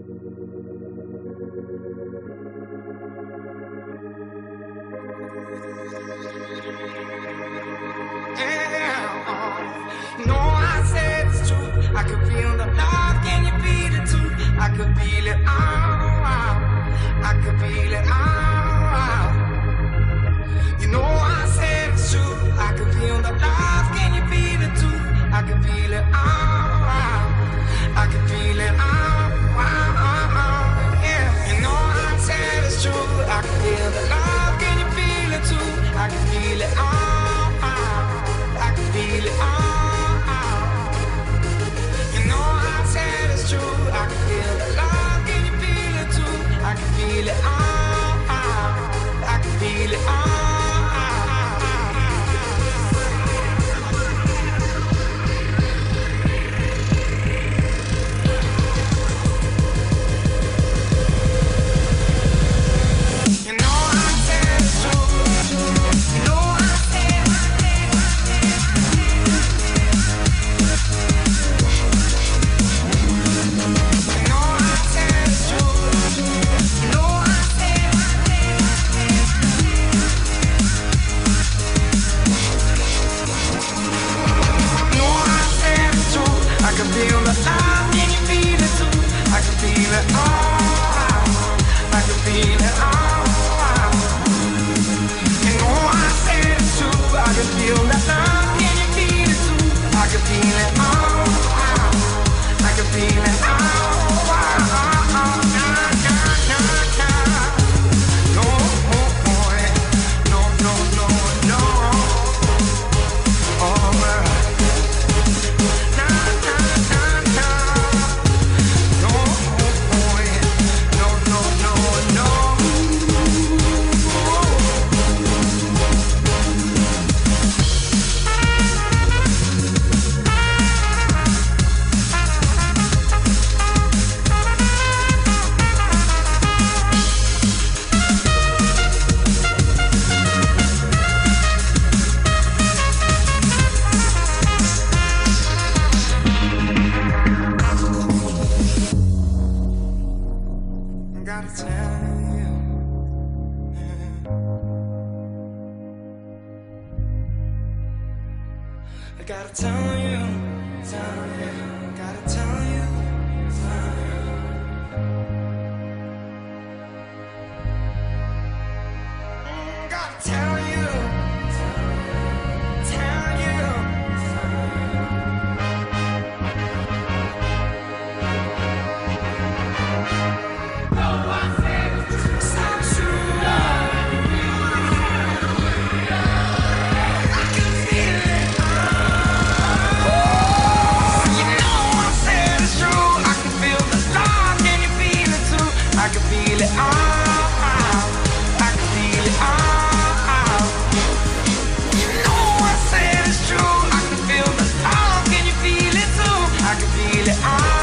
No, I said it's true. I could feel the love. Can you feel it too? I could feel it all. I could feel it all. You know I said it's true. I could feel the love. Can you feel it too? I could feel it all. I could feel it all. Yeah. You know I said it's true. I could feel the love. Can you feel it too? I could feel it all. I could feel it all. You know I said it's true. I can feel the love. Can you feel it too? I can feel it all. I can feel it all. I gotta tell you, gotta tell you, gotta tell you, tell you. Oh, I said it's so true. I can feel it all. I can feel it all. You know I said it's true. I can feel the love. Can you feel it too? I can feel it all.